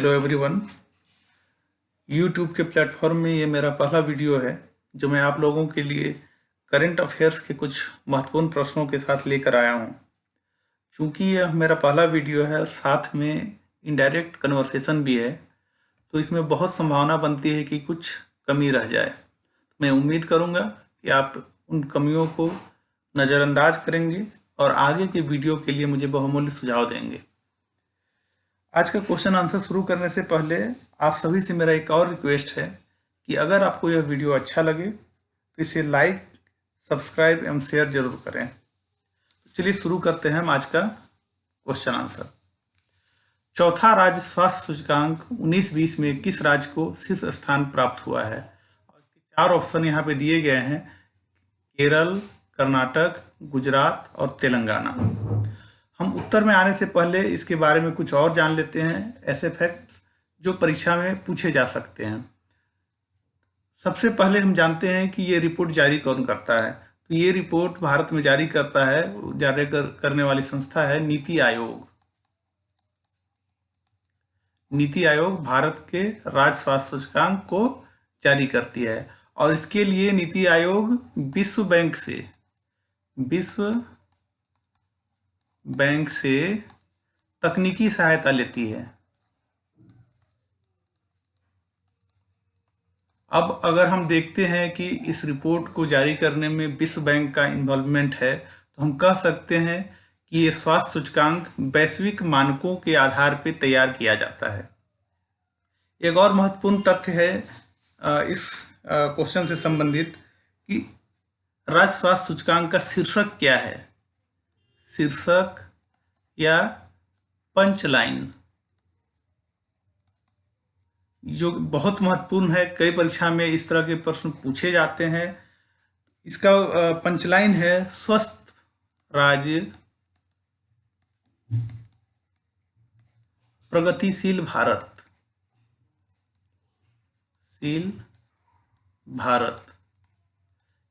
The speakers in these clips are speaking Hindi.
Hello everyone. यूट्यूब के प्लेटफॉर्म में ये मेरा पहला वीडियो है जो मैं आप लोगों के लिए करंट अफेयर्स के कुछ महत्वपूर्ण प्रश्नों के साथ लेकर आया हूँ। चूँकि यह मेरा पहला वीडियो है और साथ में इनडायरेक्ट कन्वर्सेशन भी है, तो इसमें बहुत संभावना बनती है कि कुछ कमी रह जाए। मैं उम्मीद करूँगा कि आप उन कमियों को नज़रअंदाज करेंगे और आगे के वीडियो के लिए मुझे बहुमूल्य सुझाव देंगे। आज का क्वेश्चन आंसर शुरू करने से पहले आप सभी से मेरा एक और रिक्वेस्ट है कि अगर आपको यह वीडियो अच्छा लगे तो इसे लाइक, सब्सक्राइब एवं शेयर जरूर करें। तो चलिए शुरू करते हैं हम आज का क्वेश्चन आंसर। चौथा राज्य स्वास्थ्य सूचकांक 19-20 में किस राज्य को शीर्ष स्थान प्राप्त हुआ है? और इसके 4 ऑप्शन यहाँ पे दिए गए हैं: केरल, कर्नाटक, गुजरात और तेलंगाना। हम उत्तर में आने से पहले इसके बारे में कुछ और जान लेते हैं, ऐसे फैक्ट्स जो परीक्षा में पूछे जा सकते हैं। सबसे पहले हम जानते हैं कि ये रिपोर्ट जारी कौन करता है। तो ये रिपोर्ट भारत में जारी करने वाली संस्था है नीति आयोग। नीति आयोग भारत के राज्य स्वास्थ्य सूचकांक को जारी करती है और इसके लिए नीति आयोग विश्व बैंक से तकनीकी सहायता लेती है। अब अगर हम देखते हैं कि इस रिपोर्ट को जारी करने में विश्व बैंक का इन्वॉल्वमेंट है, तो हम कह सकते हैं कि ये स्वास्थ्य सूचकांक वैश्विक मानकों के आधार पर तैयार किया जाता है। एक और महत्वपूर्ण तथ्य है इस क्वेश्चन से संबंधित कि राज्य स्वास्थ्य सूचकांक का शीर्षक क्या है। शीर्षक या पंचलाइन, जो बहुत महत्वपूर्ण है। कई परीक्षा में इस तरह के प्रश्न पूछे जाते हैं। इसका पंचलाइन है: स्वस्थ राज्य, प्रगतिशील भारत।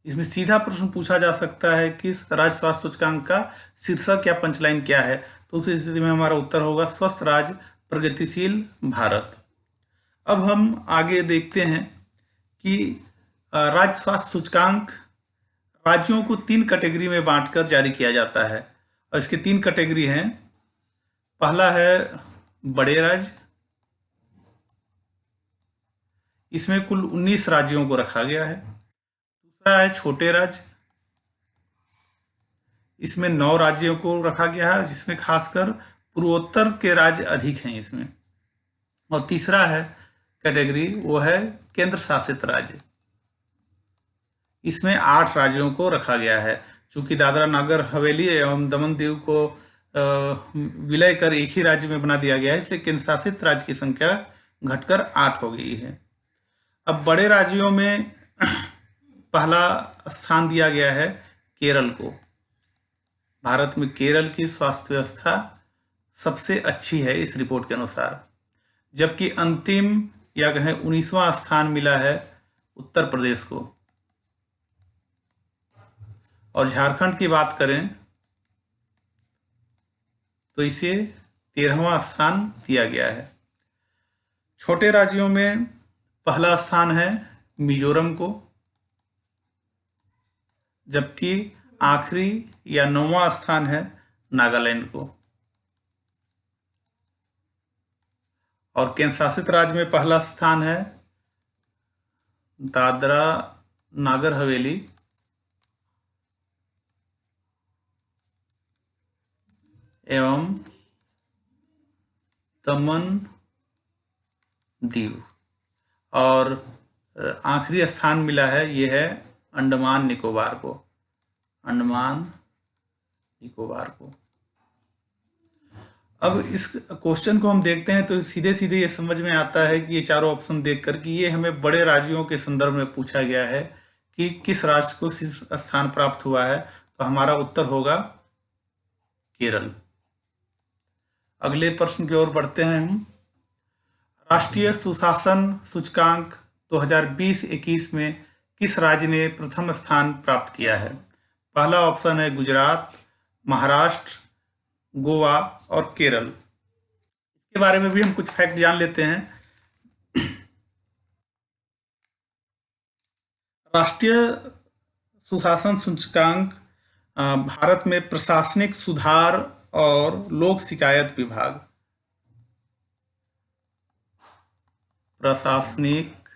इसमें सीधा प्रश्न पूछा जा सकता है कि राज्य स्वास्थ्य सूचकांक का शीर्षक या पंचलाइन क्या है, तो उस स्थिति में हमारा उत्तर होगा स्वस्थ राज्य, प्रगतिशील भारत। अब हम आगे देखते हैं कि राज्य स्वास्थ्य सूचकांक राज्यों को 3 कैटेगरी में बांटकर जारी किया जाता है और इसके 3 कैटेगरी हैं। पहला है बड़े राज्य, इसमें कुल 19 राज्यों को रखा गया है। दूसरा है छोटे राज्य, इसमें 9 राज्यों को रखा गया है, जिसमें खासकर पूर्वोत्तर के राज्य अधिक हैं इसमें। और तीसरा है कैटेगरी, वो है केंद्र शासित राज्य, इसमें 8 राज्यों को रखा गया है। चूंकि दादरा नगर हवेली एवं दमन दीव को विलय कर एक ही राज्य में बना दिया गया है, इसलिए केंद्र शासित राज्य की संख्या घटकर 8 हो गई है। अब बड़े राज्यों में पहला स्थान दिया गया है केरल को। भारत में केरल की स्वास्थ्य व्यवस्था सबसे अच्छी है इस रिपोर्ट के अनुसार, जबकि अंतिम या कहें 19वां स्थान मिला है उत्तर प्रदेश को। और झारखंड की बात करें तो इसे 13वां स्थान दिया गया है। छोटे राज्यों में पहला स्थान है मिजोरम को, जबकि आखिरी या 9वां स्थान है नागालैंड को। और केंद्र शासित राज्य में पहला स्थान है दादरा नागर हवेली एवं दमन दीव। और आखिरी स्थान मिला है, ये है अंडमान निकोबार को। अब इस क्वेश्चन को हम देखते हैं तो सीधे सीधे ये समझ में आता है कि ये चारों ऑप्शन देखकर कि ये हमें बड़े राज्यों के संदर्भ में पूछा गया है कि किस राज्य को स्थान प्राप्त हुआ है, तो हमारा उत्तर होगा केरल। अगले प्रश्न की ओर बढ़ते हैं हम। राष्ट्रीय सुशासन सूचकांक 2020-21 में किस राज्य ने प्रथम स्थान प्राप्त किया है? पहला ऑप्शन है गुजरात, महाराष्ट्र, गोवा और केरल। के बारे में भी हम कुछ फैक्ट जान लेते हैं। राष्ट्रीय सुशासन सूचकांक भारत में प्रशासनिक सुधार और लोक शिकायत विभाग, प्रशासनिक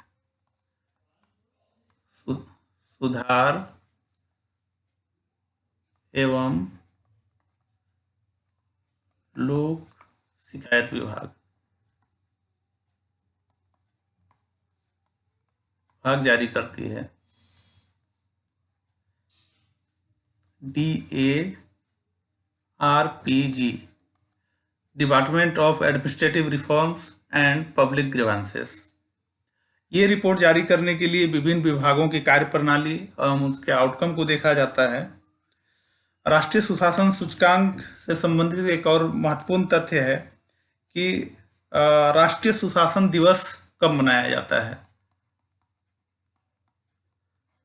सुधार एवं लोक शिकायत विभाग जारी करती है। DARPG, department of administrative reforms and public grievances. ये रिपोर्ट जारी करने के लिए विभिन्न विभागों की कार्यप्रणाली एवं उसके आउटकम को देखा जाता है। राष्ट्रीय सुशासन सूचकांक से संबंधित एक और महत्वपूर्ण तथ्य है कि राष्ट्रीय सुशासन दिवस कब मनाया जाता है।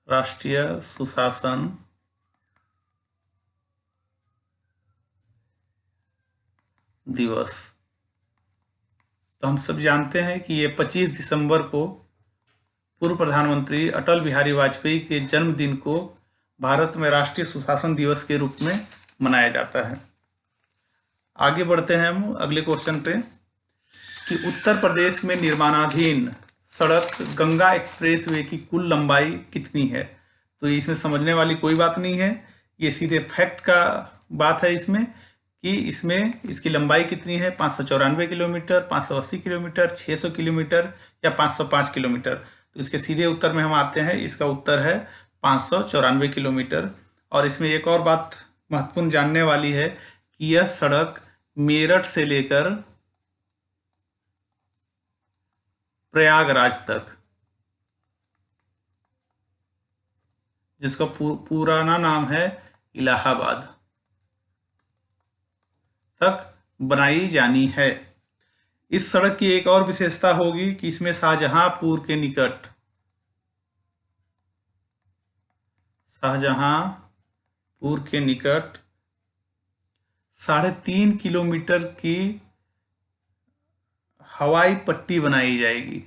राष्ट्रीय सुशासन दिवस, तो हम सब जानते हैं कि ये 25 दिसंबर को पूर्व प्रधानमंत्री अटल बिहारी वाजपेयी के जन्मदिन को भारत में राष्ट्रीय सुशासन दिवस के रूप में मनाया जाता है। आगे बढ़ते हैं हम अगले क्वेश्चन पे कि उत्तर प्रदेश में निर्माणाधीन सड़क गंगा एक्सप्रेसवे की कुल लंबाई कितनी है। तो इसमें समझने वाली कोई बात नहीं है, ये सीधे फैक्ट का बात है इसमें कि इसमें इसकी लंबाई कितनी है, 594 किलोमीटर, 580 किलोमीटर, 600 किलोमीटर या 505 किलोमीटर। तो इसके सीधे उत्तर में हम आते हैं, इसका उत्तर है 594 किलोमीटर। और इसमें एक और बात महत्वपूर्ण जानने वाली है कि यह सड़क मेरठ से लेकर प्रयागराज तक, जिसका पुराना नाम है इलाहाबाद, तक बनाई जानी है। इस सड़क की एक और विशेषता होगी कि इसमें शाहजहांपुर के निकट 3.5 किलोमीटर की हवाई पट्टी बनाई जाएगी,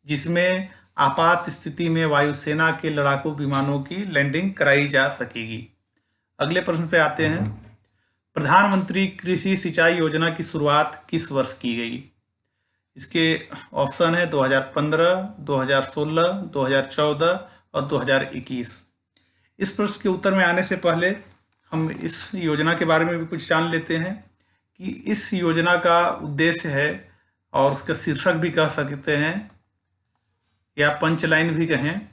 जिसमें आपात स्थिति में वायुसेना के लड़ाकू विमानों की लैंडिंग कराई जा सकेगी। अगले प्रश्न पे आते हैं, प्रधानमंत्री कृषि सिंचाई योजना की शुरुआत किस वर्ष की गई। इसके ऑप्शन है 2015, 2016, 2014 और 2021। इस प्रश्न के उत्तर में आने से पहले हम इस योजना के बारे में भी कुछ जान लेते हैं कि इस योजना का उद्देश्य है, और उसका शीर्षक भी कह सकते हैं या पंचलाइन भी कहें,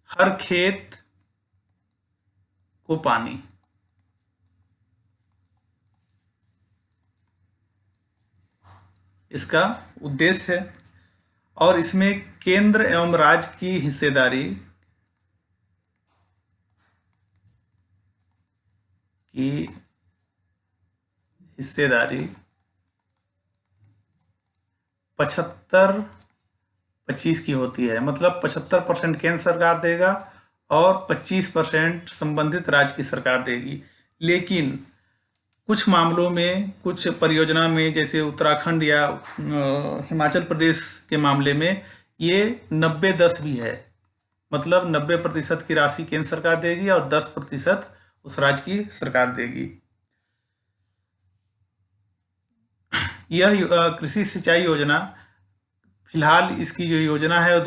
हर खेत को पानी। इसका उद्देश्य है, और इसमें केंद्र एवं राज्य की हिस्सेदारी 75-25 की होती है। मतलब 75% केंद्र सरकार देगा और 25% संबंधित राज्य की सरकार देगी। लेकिन कुछ मामलों में, कुछ परियोजना में, जैसे उत्तराखंड या हिमाचल प्रदेश के मामले में ये 90-10 भी है। मतलब 90% की राशि केंद्र सरकार देगी और 10% उस राज्य की सरकार देगी। यह कृषि सिंचाई योजना, फिलहाल इसकी जो योजना है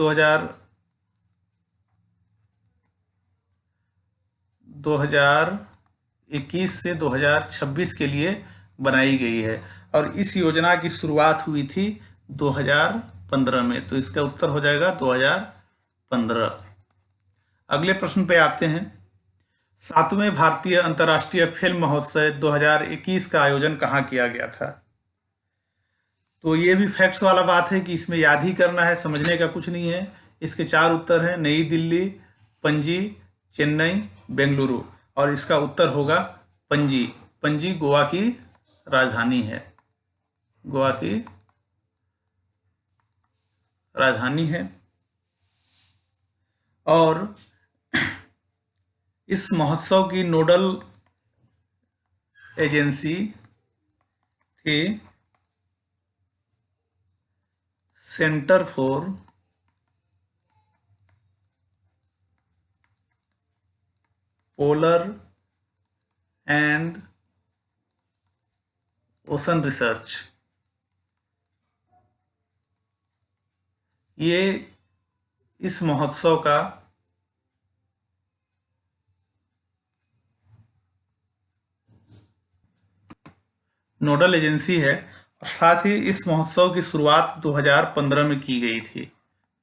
2021 से 2026 के लिए बनाई गई है, और इस योजना की शुरुआत हुई थी 2015 में। तो इसका उत्तर हो जाएगा 2015। अगले प्रश्न पे आते हैं, 7वें भारतीय अंतर्राष्ट्रीय फिल्म महोत्सव 2021 का आयोजन कहाँ किया गया था। तो ये भी फैक्ट्स वाला बात है कि इसमें याद ही करना है, समझने का कुछ नहीं है। इसके 4 उत्तर हैं, नई दिल्ली, पणजी, चेन्नई, बेंगलुरु, और इसका उत्तर होगा पणजी। पणजी गोवा की राजधानी है, गोवा की राजधानी है। और इस महोत्सव की नोडल एजेंसी थी centre for polar and ocean research. ये इस महोत्सव का नोडल एजेंसी है और साथ ही इस महोत्सव की शुरुआत 2015 में की गई थी।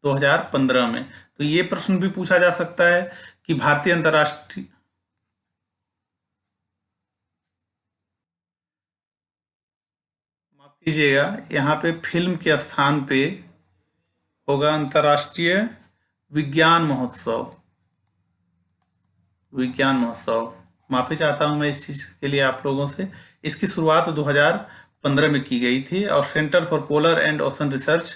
2015 में। तो ये प्रश्न भी पूछा जा सकता है कि भारतीय अंतर्राष्ट्रीय माफ कीजिएगा, यहाँ पे फिल्म के स्थान पे होगा अंतर्राष्ट्रीय विज्ञान महोत्सव। विज्ञान महोत्सव, माफी चाहता हूँ मैं इस चीज के लिए आप लोगों से। इसकी शुरुआत 2015 में की गई थी और centre for polar and ocean research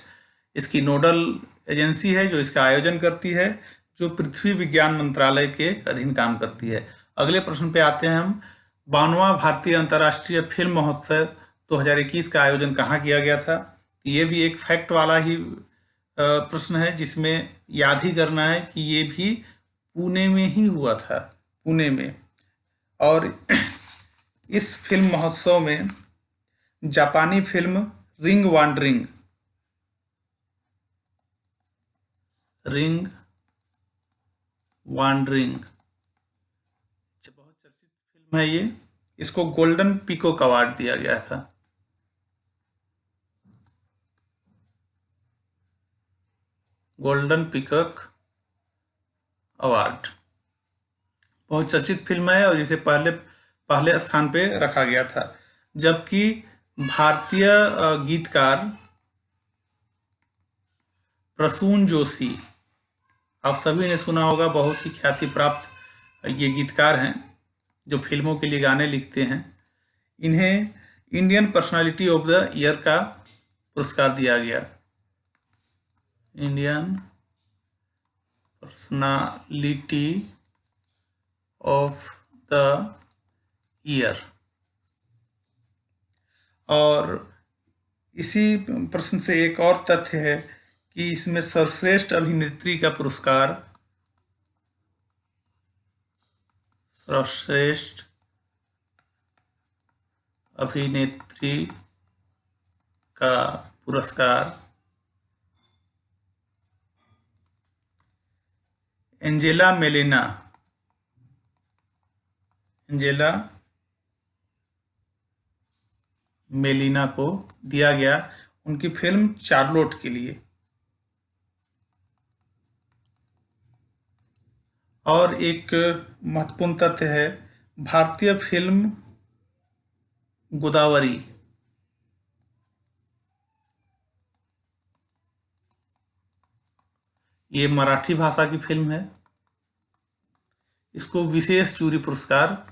इसकी नोडल एजेंसी है जो इसका आयोजन करती है, जो पृथ्वी विज्ञान मंत्रालय के अधीन काम करती है। अगले प्रश्न पे आते हैं हम। 52वां भारतीय अंतर्राष्ट्रीय फिल्म महोत्सव 2021 का आयोजन कहाँ किया गया था? ये भी एक फैक्ट वाला ही प्रश्न है, जिसमें याद ही करना है कि ये भी पुणे में ही हुआ था, पुणे में। और इस फिल्म महोत्सव में जापानी फिल्म रिंग वांडरिंग बहुत चर्चित फिल्म है ये, इसको गोल्डन पीकॉक अवार्ड दिया गया था। गोल्डन पीकॉक अवार्ड बहुत चर्चित फिल्म है और इसे पहले स्थान पे रखा गया था। जबकि भारतीय गीतकार प्रसून जोशी, आप सभी ने सुना होगा, बहुत ही ख्याति प्राप्त ये गीतकार हैं जो फिल्मों के लिए गाने लिखते हैं। इन्हें Indian personality of the year का पुरस्कार दिया गया। Indian personality of the year. और इसी प्रश्न से एक और तथ्य है कि इसमें सर्वश्रेष्ठ अभिनेत्री का पुरस्कार, सर्वश्रेष्ठ अभिनेत्री का पुरस्कार एंजेला मेलिना को दिया गया, उनकी फिल्म चार्लोट के लिए। और एक महत्वपूर्ण तथ्य है, भारतीय फिल्म गोदावरी ये मराठी भाषा की फिल्म है, इसको विशेष जूरी पुरस्कार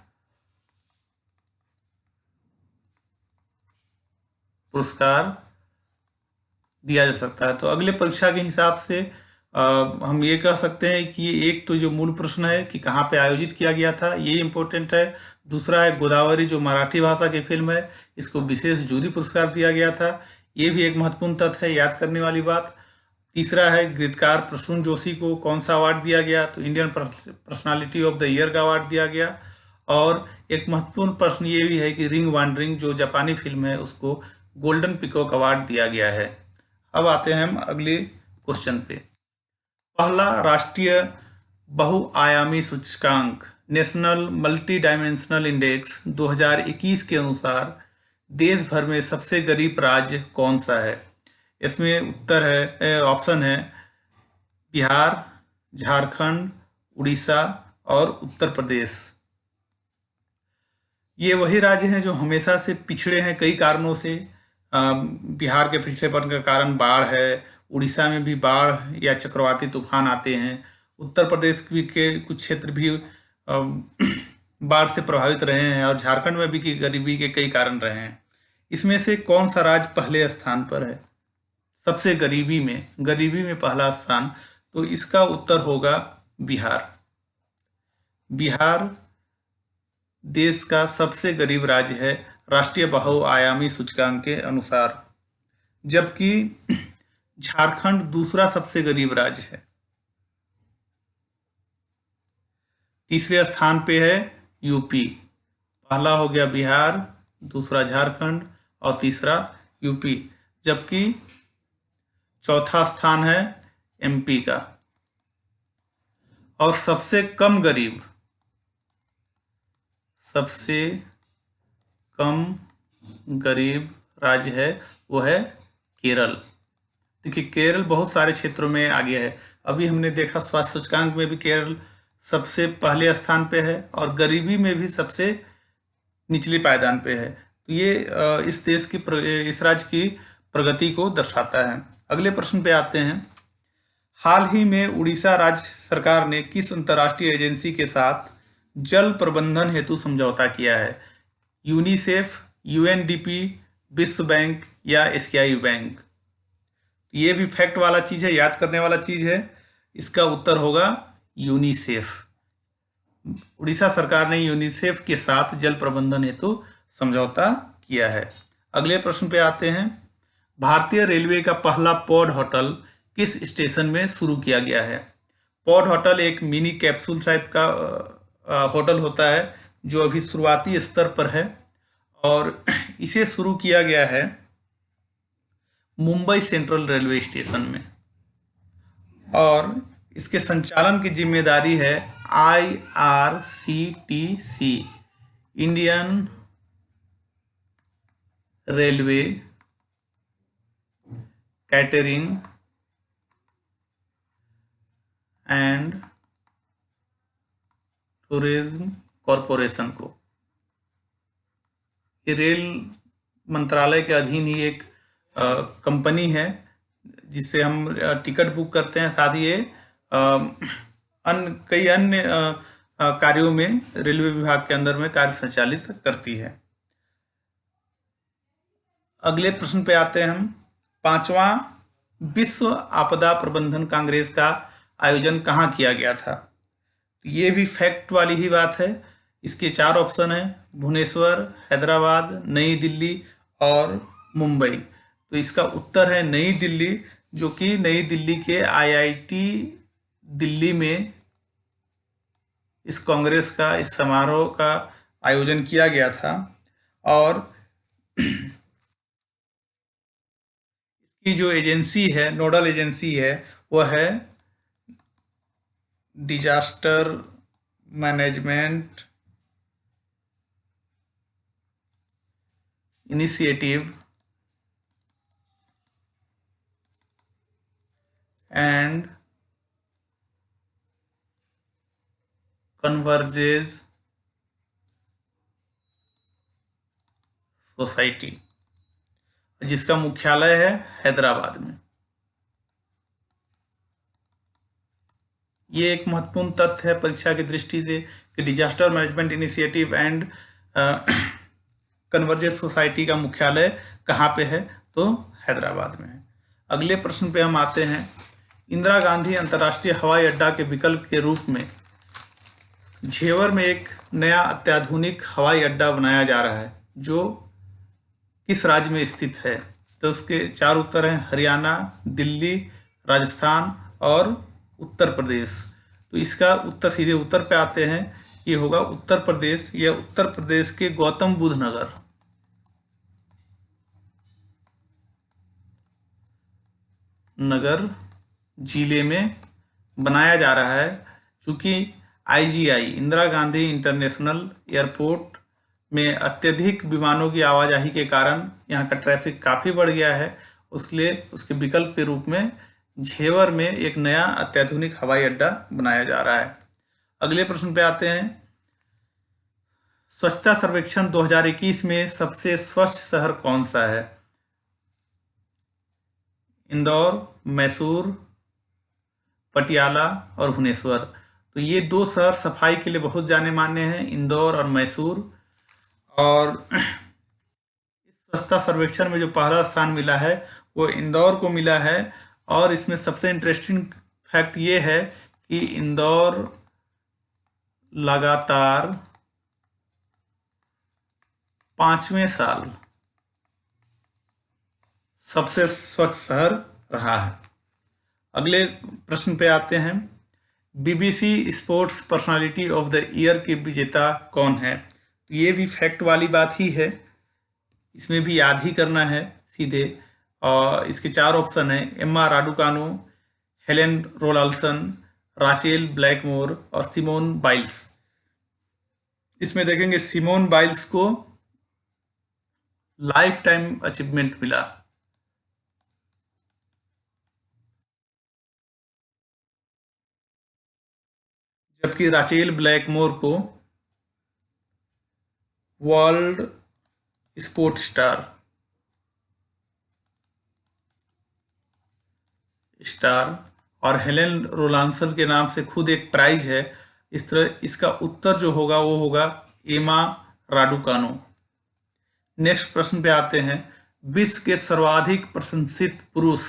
दिया जा सकता है। तो अगले परीक्षा के हिसाब से हम ये कह सकते हैं कि एक तो जो मूल प्रश्न है कि कहाँ पे आयोजित किया गया था, ये इम्पोर्टेंट है। दूसरा है गोदावरी जो मराठी भाषा की फिल्म है, इसको विशेष जूरी पुरस्कार दिया गया था, ये भी एक महत्वपूर्ण तथ्य है, याद करने वाली बात। तीसरा है गीतकार प्रसून जोशी को कौन सा अवार्ड दिया गया, तो Indian personality of the year का अवार्ड दिया गया। और एक महत्वपूर्ण प्रश्न ये भी है कि रिंग वांडरिंग जो जापानी फिल्म है उसको गोल्डन पीकॉक अवार्ड दिया गया है। अब आते हैं हम अगले क्वेश्चन पे। पहला राष्ट्रीय बहुआयामी सूचकांक नेशनल मल्टी डायमेंशनल इंडेक्स 2021 के अनुसार देश भर में सबसे गरीब राज्य कौन सा है? इसमें उत्तर है, ऑप्शन है बिहार, झारखंड, उड़ीसा और उत्तर प्रदेश। ये वही राज्य हैं जो हमेशा से पिछड़े हैं कई कारणों से। बिहार के पिछड़ेपन का कारण बाढ़ है, उड़ीसा में भी बाढ़ या चक्रवाती तूफान आते हैं, उत्तर प्रदेश भी के कुछ क्षेत्र भी बाढ़ से प्रभावित रहे हैं और झारखंड में भी की गरीबी के कई कारण रहे हैं। इसमें से कौन सा राज्य पहले स्थान पर है सबसे गरीबी में पहला स्थान? तो इसका उत्तर होगा बिहार। बिहार देश का सबसे गरीब राज्य है राष्ट्रीय बहुआयामी सूचकांक के अनुसार, जबकि झारखंड दूसरा सबसे गरीब राज्य है। तीसरे स्थान पे है यूपी। पहला हो गया बिहार, दूसरा झारखंड और तीसरा यूपी, जबकि चौथा स्थान है एमपी का। और सबसे कम गरीब राज्य है वो है केरल। देखिए केरल बहुत सारे क्षेत्रों में आगे है। अभी हमने देखा स्वास्थ्य सूचकांक में भी केरल सबसे पहले स्थान पे है और गरीबी में भी सबसे निचले पायदान पे है। तो ये इस देश की इस राज्य की प्रगति को दर्शाता है। अगले प्रश्न पे आते हैं। हाल ही में उड़ीसा राज्य सरकार ने किस अंतर्राष्ट्रीय एजेंसी के साथ जल प्रबंधन हेतु समझौता किया है? यूनिसेफ, यूएनडीपी, विश्व बैंक या एशियाई बैंक? ये भी फैक्ट वाला चीज है, याद करने वाला चीज है। इसका उत्तर होगा यूनिसेफ। उड़ीसा सरकार ने यूनिसेफ के साथ जल प्रबंधन हेतु समझौता किया है। अगले प्रश्न पे आते हैं। भारतीय रेलवे का पहला पॉड होटल किस स्टेशन में शुरू किया गया है? पॉड होटल एक मिनी कैप्सूल टाइप का होटल होता है जो अभी शुरुआती स्तर पर है और इसे शुरू किया गया है मुंबई सेंट्रल रेलवे स्टेशन में और इसके संचालन की जिम्मेदारी है IRCTC, Indian railway catering and tourism corporation को। ये रेल मंत्रालय के अधीन ही एक कंपनी है जिससे हम टिकट बुक करते हैं, साथ ही ये कई अन्य कार्यों में रेलवे विभाग के अंदर में कार्य संचालित करती है। अगले प्रश्न पे आते हैं हम। 5वां विश्व आपदा प्रबंधन कांग्रेस का आयोजन कहाँ किया गया था? ये भी फैक्ट वाली ही बात है। इसके 4 ऑप्शन है, भुवनेश्वर, हैदराबाद, नई दिल्ली और मुंबई। तो इसका उत्तर है नई दिल्ली, जो कि नई दिल्ली के IIT दिल्ली में इस कांग्रेस का, इस समारोह का आयोजन किया गया था। और इसकी जो एजेंसी है, नोडल एजेंसी है, वह है disaster management initiative and convergence society, जिसका मुख्यालय है हैदराबाद में। ये एक महत्वपूर्ण तथ्य है परीक्षा की दृष्टि से कि disaster management initiative and convergence society का मुख्यालय कहाँ पे है? तो हैदराबाद में है। अगले प्रश्न पे हम आते हैं। इंदिरा गांधी अंतर्राष्ट्रीय हवाई अड्डा के विकल्प के रूप में झेवर में एक नया अत्याधुनिक हवाई अड्डा बनाया जा रहा है जो किस राज्य में स्थित है? तो उसके 4 उत्तर हैं, हरियाणा, दिल्ली, राजस्थान और उत्तर प्रदेश। तो इसका उत्तर सीधे उत्तर पे आते हैं, ये होगा उत्तर प्रदेश। यह उत्तर प्रदेश के गौतम बुद्ध नगर जिले में बनाया जा रहा है, क्योंकि IGI Indira Gandhi international airport में अत्यधिक विमानों की आवाजाही के कारण यहाँ का ट्रैफिक काफ़ी बढ़ गया है। उसके उसके विकल्प के रूप में झेवर में एक नया अत्याधुनिक हवाई अड्डा बनाया जा रहा है। अगले प्रश्न पे आते हैं। स्वच्छता सर्वेक्षण 2021 में सबसे स्वच्छ शहर कौन सा है? इंदौर, मैसूर, पटियाला और भुवनेश्वर। तो ये 2 शहर सफाई के लिए बहुत जाने माने हैं, इंदौर और मैसूर। और इस स्वच्छता सर्वेक्षण में जो पहला स्थान मिला है वो इंदौर को मिला है। और इसमें सबसे इंटरेस्टिंग फैक्ट ये है कि इंदौर लगातार 5वें साल सबसे स्वच्छ शहर रहा है। अगले प्रश्न पे आते हैं। BBC sports personality of the year के विजेता कौन है? तो ये भी फैक्ट वाली बात ही है, इसमें भी याद ही करना है सीधे। और इसके 4 ऑप्शन है: Emma Raducanu, Helen Rollason, Rachel Blackmore और सिमोन बाइल्स। इसमें देखेंगे सिमोन बाइल्स को लाइफ टाइम अचीवमेंट मिला, जबकि राचेल ब्लैकमोर को वर्ल्ड स्पोर्ट स्टार और हेलेन रोलांसन के नाम से खुद एक प्राइज है। इस तरह इसका उत्तर जो होगा वो होगा एमा राडुकानु। नेक्स्ट प्रश्न पे आते हैं। विश्व के सर्वाधिक प्रशंसित पुरुष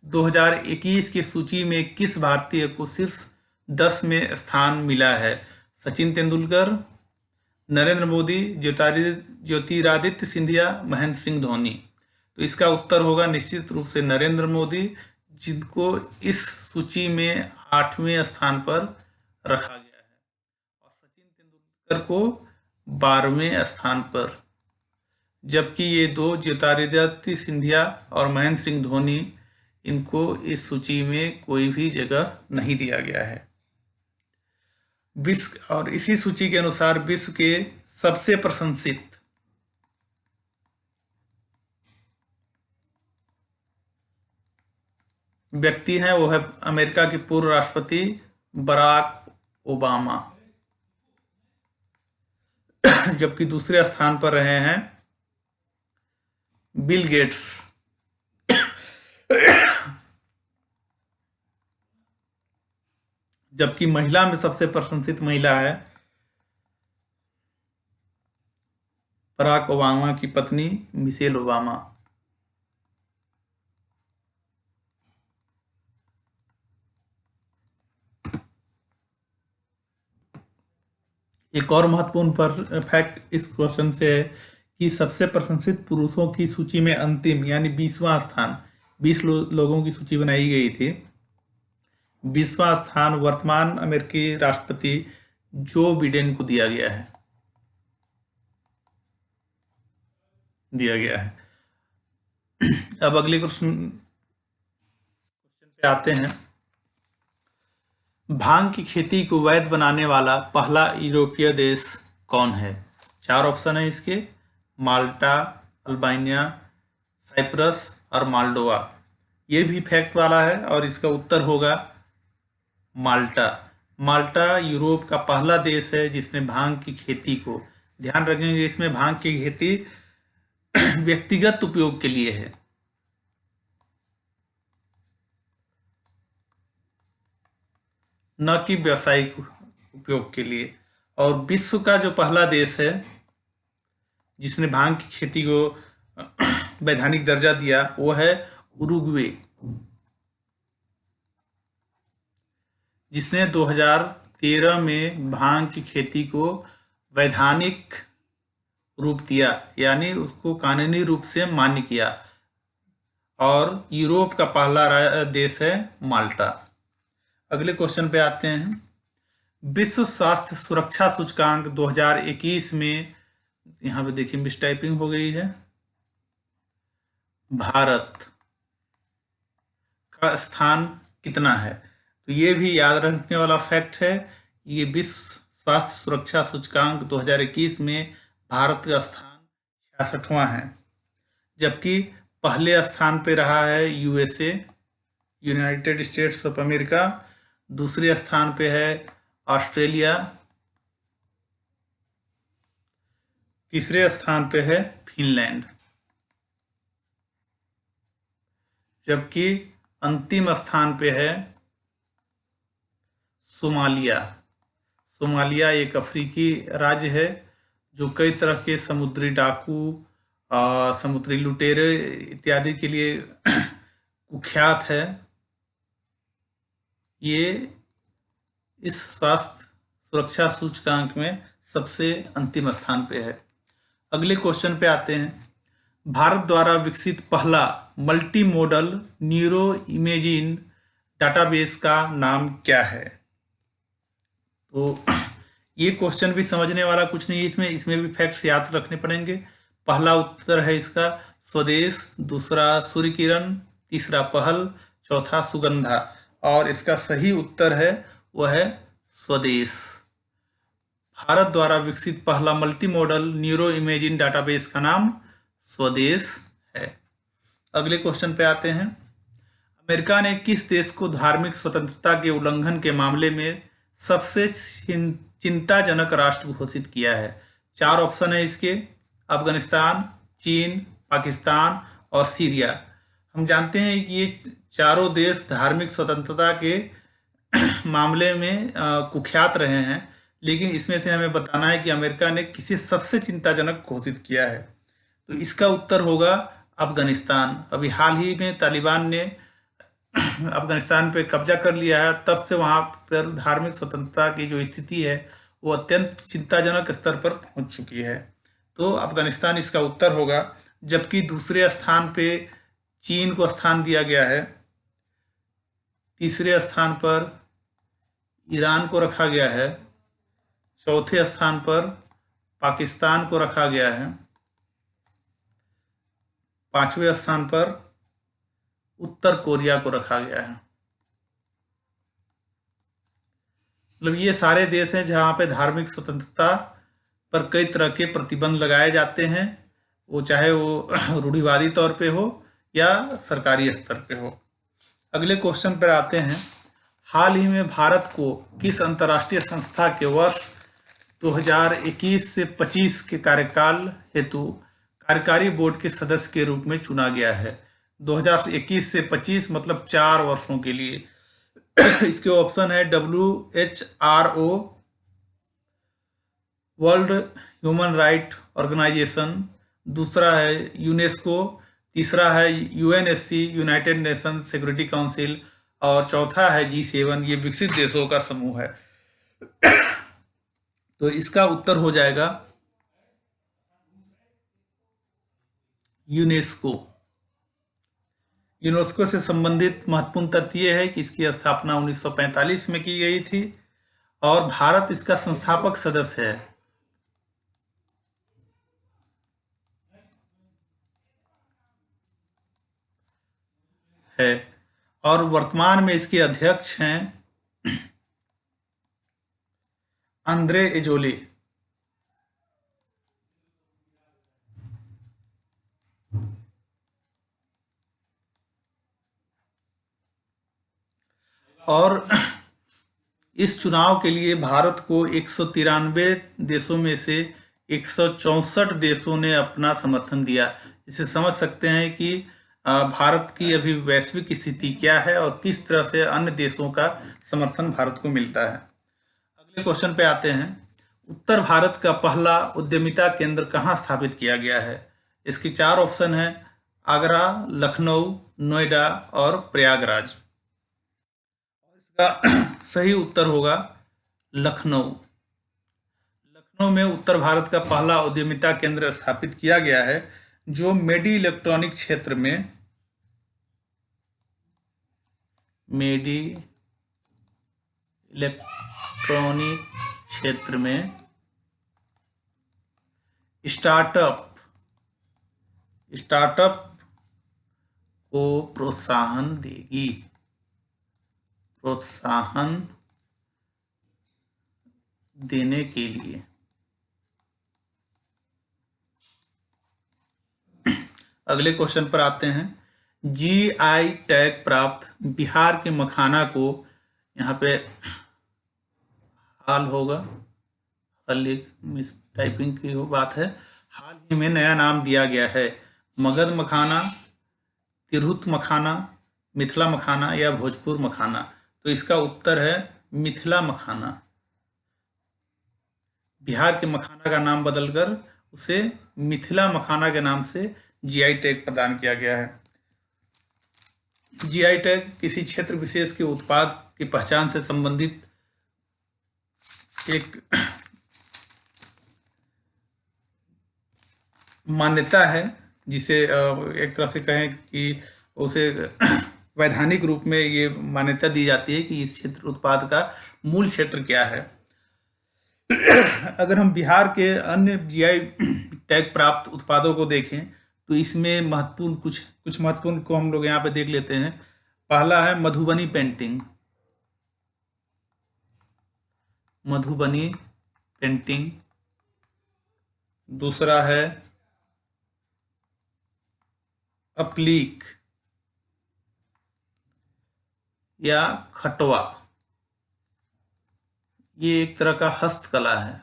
2021 की सूची में किस भारतीय को शीर्ष 10 में स्थान मिला है? सचिन तेंदुलकर, नरेंद्र मोदी, ज्योतिरादित्य सिंधिया, महेंद्र सिंह धोनी। तो इसका उत्तर होगा निश्चित रूप से नरेंद्र मोदी, जिनको इस सूची में 8वें स्थान पर रखा गया है, और सचिन तेंदुलकर को 12वें स्थान पर। जबकि ये दो ज्योतिरादित्य सिंधिया और महेंद्र सिंह धोनी, इनको इस सूची में कोई भी जगह नहीं दिया गया है। विश्व और इसी सूची के अनुसार विश्व के सबसे प्रशंसित व्यक्ति हैं, वो है अमेरिका के पूर्व राष्ट्रपति बराक ओबामा। जबकि दूसरे स्थान पर रहे हैं बिल गेट्स। जबकि महिला में सबसे प्रशंसित महिला है बराक ओबामा की पत्नी मिशेल ओबामा। एक और महत्वपूर्ण फैक्ट इस क्वेश्चन से है कि सबसे प्रशंसित पुरुषों की सूची में अंतिम यानी 20वां स्थान, 20 लोगों की सूची बनाई गई थी। 20वां स्थान वर्तमान अमेरिकी राष्ट्रपति जो बिडेन को दिया गया है। अब अगले क्वेश्चन पे आते हैं। भांग की खेती को वैध बनाने वाला पहला यूरोपीय देश कौन है? 4 ऑप्शन है इसके: माल्टा, अल्बानिया, साइप्रस और माल्डोवा। ये भी फैक्ट वाला है और इसका उत्तर होगा माल्टा। माल्टा यूरोप का पहला देश है जिसने भांग की खेती को, ध्यान रखेंगे इसमें भांग की खेती व्यक्तिगत उपयोग के लिए है, न कि व्यावसायिक उपयोग के लिए। और विश्व का जो पहला देश है जिसने भांग की खेती को वैधानिक दर्जा दिया वो है उरुग्वे, जिसने 2013 में भांग की खेती को वैधानिक रूप दिया, यानी उसको कानूनी रूप से मान्य किया। और यूरोप का पहला देश है माल्टा। अगले क्वेश्चन पे आते हैं। विश्व स्वास्थ्य सुरक्षा सूचकांक 2021 में, यहाँ पे देखिए मिसटाइपिंग हो गई है, भारत का स्थान कितना है? तो ये भी याद रखने वाला फैक्ट है। ये विश्व स्वास्थ्य सुरक्षा सूचकांक 2021 में भारत का स्थान 66वां है, जबकि पहले स्थान पे रहा है USA, United states of America. दूसरे स्थान पे है ऑस्ट्रेलिया, तीसरे स्थान पे है फिनलैंड, जबकि अंतिम स्थान पे है सोमालिया। सोमालिया एक अफ्रीकी राज्य है जो कई तरह के समुद्री डाकू, समुद्री लुटेरे इत्यादि के लिए कुख्यात है। ये इस स्वास्थ्य सुरक्षा सूचकांक में सबसे अंतिम स्थान पे है। अगले क्वेश्चन पे आते हैं। भारत द्वारा विकसित पहला multi modal neuro imaging database का नाम क्या है? तो ये क्वेश्चन भी समझने वाला कुछ नहीं है, इसमें भी फैक्ट्स याद रखने पड़ेंगे। पहला उत्तर है इसका स्वदेश, दूसरा सूर्य किरण, तीसरा पहल, चौथा सुगंधा, और इसका सही उत्तर है वह है स्वदेश। भारत द्वारा विकसित पहला multi modal neuro imaging database का नाम स्वदेश है। अगले क्वेश्चन पे आते हैं। अमेरिका ने किस देश को धार्मिक स्वतंत्रता के उल्लंघन के मामले में सबसे चिंताजनक राष्ट्र घोषित किया है? 4 ऑप्शन है इसके। अफगानिस्तान, चीन, पाकिस्तान और सीरिया। हम जानते हैं कि ये चारों देश धार्मिक स्वतंत्रता के मामले में कुख्यात रहे हैं, लेकिन इसमें से हमें बताना है कि अमेरिका ने किसे सबसे चिंताजनक घोषित किया है। तो इसका उत्तर होगा अफगानिस्तान। अभी हाल ही में तालिबान ने अफगानिस्तान पे कब्जा कर लिया है, तब से वहाँ पर धार्मिक स्वतंत्रता की जो स्थिति है वो अत्यंत चिंताजनक स्तर पर पहुँच चुकी है। तो अफगानिस्तान इसका उत्तर होगा। जबकि दूसरे स्थान पे चीन को स्थान दिया गया है, तीसरे स्थान पर ईरान को रखा गया है, चौथे स्थान पर पाकिस्तान को रखा गया है, पांचवें स्थान पर उत्तर कोरिया को रखा गया है। मतलब ये सारे देश हैं जहां पे धार्मिक स्वतंत्रता पर कई तरह के प्रतिबंध लगाए जाते हैं, वो चाहे वो रूढ़िवादी तौर पे हो या सरकारी स्तर पे हो। अगले क्वेश्चन पर आते हैं। हाल ही में भारत को किस अंतर्राष्ट्रीय संस्था के वर्ष 2021 से 25 के कार्यकाल हेतु कार्यकारी बोर्ड के सदस्य के रूप में चुना गया है? 2021 से 25 मतलब 4 वर्षों के लिए। इसके ऑप्शन है WHO, World Human Right Organisation, दूसरा है यूनेस्को, तीसरा है UNSC, United Nation Security Council, और चौथा है G7, ये विकसित देशों का समूह है। तो इसका उत्तर हो जाएगा यूनेस्को। यूनेस्को से संबंधित महत्वपूर्ण तथ्य यह है कि इसकी स्थापना 1945 में की गई थी और भारत इसका संस्थापक सदस्य है और वर्तमान में इसके अध्यक्ष हैं आंद्रे एजोले। और इस चुनाव के लिए भारत को 193 देशों में से 164 देशों ने अपना समर्थन दिया। इसे समझ सकते हैं कि भारत की अभी वैश्विक स्थिति क्या है और किस तरह से अन्य देशों का समर्थन भारत को मिलता है। अगले क्वेश्चन पे आते हैं। उत्तर भारत का पहला उद्यमिता केंद्र कहाँ स्थापित किया गया है? इसकी 4 ऑप्शन है। आगरा, लखनऊ, नोएडा और प्रयागराज। इसका सही उत्तर होगा लखनऊ। लखनऊ में उत्तर भारत का पहला उद्यमिता केंद्र स्थापित किया गया है, जो मेडी इलेक्ट्रॉनिक क्षेत्र में स्टार्टअप को प्रोत्साहन देने के लिए। अगले क्वेश्चन पर आते हैं। GI टैग प्राप्त बिहार के मखाना को, यहाँ पे हाल होगा, मिस टाइपिंग की वो बात है, हाल ही में नया नाम दिया गया है। मगध मखाना, तिरहुत मखाना, मिथिला मखाना या भोजपुर मखाना। तो इसका उत्तर है मिथिला मखाना। बिहार के मखाना का नाम बदलकर उसे मिथिला मखाना के नाम से GI टैग प्रदान किया गया है। GI टैग किसी क्षेत्र विशेष के उत्पाद की पहचान से संबंधित एक मान्यता है, जिसे एक तरह से कहें कि उसे वैधानिक रूप में ये मान्यता दी जाती है कि इस क्षेत्र उत्पाद का मूल क्षेत्र क्या है। अगर हम बिहार के अन्य जीआई टैग प्राप्त उत्पादों को देखें तो इसमें महत्वपूर्ण कुछ महत्वपूर्ण को हम लोग यहाँ पे देख लेते हैं। पहला है मधुबनी पेंटिंग। मधुबनी पेंटिंग। दूसरा है अपलीक या खटवा, ये एक तरह का हस्तकला है।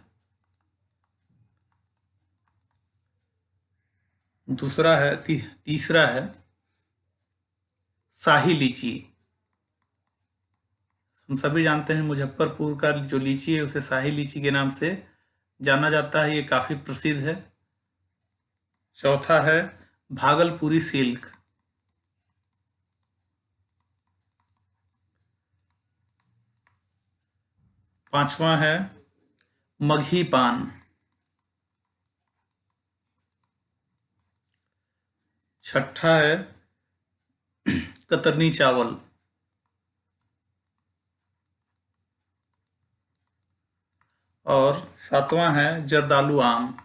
दूसरा है तीसरा है शाही लीची। हम सभी जानते हैं मुजफ्फरपुर का जो लीची है उसे शाही लीची के नाम से जाना जाता है, ये काफी प्रसिद्ध है। चौथा है भागलपुरी सिल्क। पांचवा है मगही पान। छठा है कतरनी चावल। और सातवां है जर्दालू आम।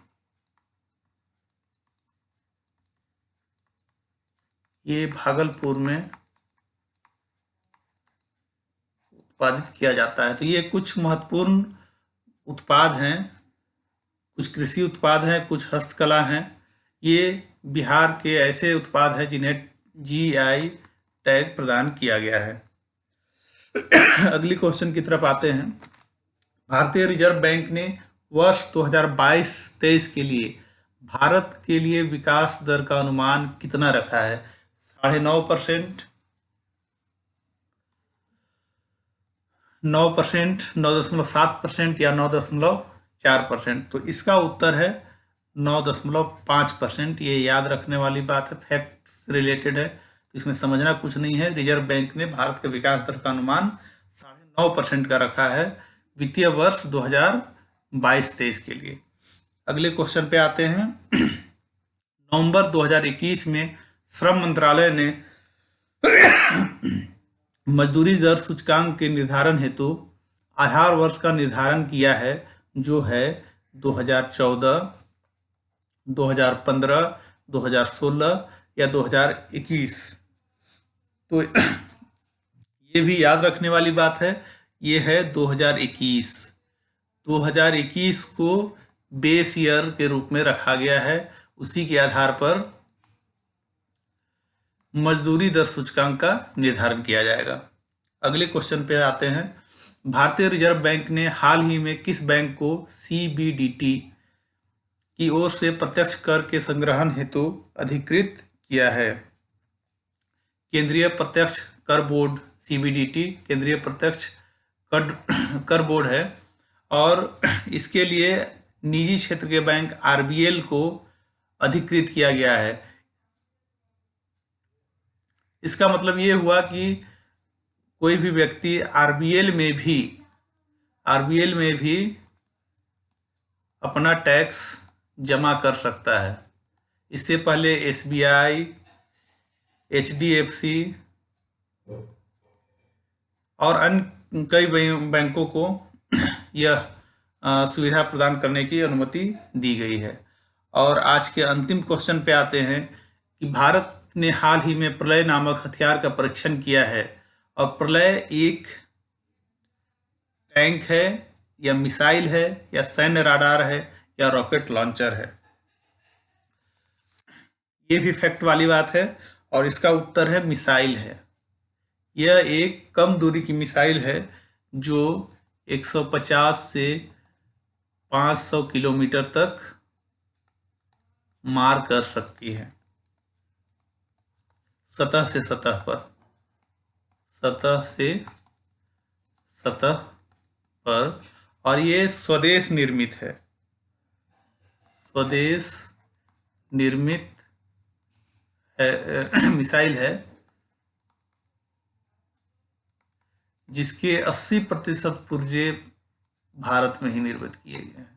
ये भागलपुर में उत्पादित किया जाता है। तो ये कुछ महत्वपूर्ण उत्पाद हैं, कुछ कृषि उत्पाद हैं, कुछ हस्तकला हैं। ये बिहार के ऐसे उत्पाद हैं जिन्हें जीआई टैग प्रदान किया गया है। अगली क्वेश्चन की तरफ आते हैं। भारतीय रिजर्व बैंक ने वर्ष 2022-23 के लिए भारत के लिए विकास दर का अनुमान कितना रखा है? 9.5%, 9%, 9.7% या 9.4%? तो इसका उत्तर है 9.5%। ये याद रखने वाली बात है, फैक्ट रिलेटेड है, तो इसमें समझना कुछ नहीं है। रिजर्व बैंक ने भारत के विकास दर का अनुमान 9.5% का रखा है वित्तीय वर्ष 2022-23 के लिए। अगले क्वेश्चन पे आते हैं। नवंबर 2021 में श्रम मंत्रालय ने मजदूरी दर सूचकांक के निर्धारण हेतु आधार वर्ष का निर्धारण किया है, जो है 2014, 2015, 2016 या 2021। तो ये भी याद रखने वाली बात है, ये है 2021। 2021 को बेस ईयर के रूप में रखा गया है, उसी के आधार पर मजदूरी दर सूचकांक का निर्धारण किया जाएगा। अगले क्वेश्चन पे आते हैं। भारतीय रिजर्व बैंक ने हाल ही में किस बैंक को सीबीडीटी की ओर से प्रत्यक्ष कर के संग्रहण हेतु अधिकृत किया है? केंद्रीय प्रत्यक्ष कर बोर्ड, सीबीडीटी केंद्रीय प्रत्यक्ष कर बोर्ड है, और इसके लिए निजी क्षेत्र के बैंक आरबीएल को अधिकृत किया गया है। इसका मतलब ये हुआ कि कोई भी व्यक्ति आरबीएल में भी अपना टैक्स जमा कर सकता है। इससे पहले एसबीआई, एचडीएफसी और अन्य कई बैंकों को यह सुविधा प्रदान करने की अनुमति दी गई है। और आज के अंतिम क्वेश्चन पे आते हैं कि भारत ने हाल ही में प्रलय नामक हथियार का परीक्षण किया है, और प्रलय एक टैंक है या मिसाइल है या सैन्य राडार है या रॉकेट लॉन्चर है? ये भी फैक्ट वाली बात है, और इसका उत्तर है मिसाइल है। यह एक कम दूरी की मिसाइल है जो 150 से 500 किलोमीटर तक मार कर सकती है, सतह से सतह पर। और ये स्वदेश निर्मित है, स्वदेश निर्मित मिसाइल है, जिसके 80% पुर्जे भारत में ही निर्मित किए गए हैं।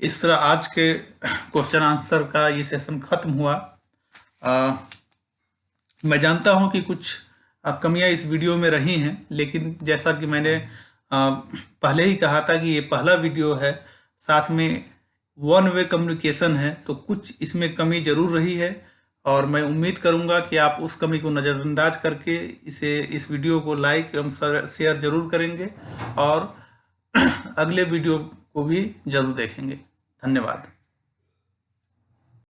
इस तरह आज के क्वेश्चन आंसर का ये सेशन खत्म हुआ। मैं जानता हूं कि कुछ कमियां इस वीडियो में रही हैं, लेकिन जैसा कि मैंने पहले ही कहा था कि ये पहला वीडियो है, साथ में वन वे कम्युनिकेशन है, तो कुछ इसमें कमी जरूर रही है और मैं उम्मीद करूंगा कि आप उस कमी को नज़रअंदाज करके इस वीडियो को लाइक एवं शेयर जरूर करेंगे और अगले वीडियो को भी जरूर देखेंगे। धन्यवाद।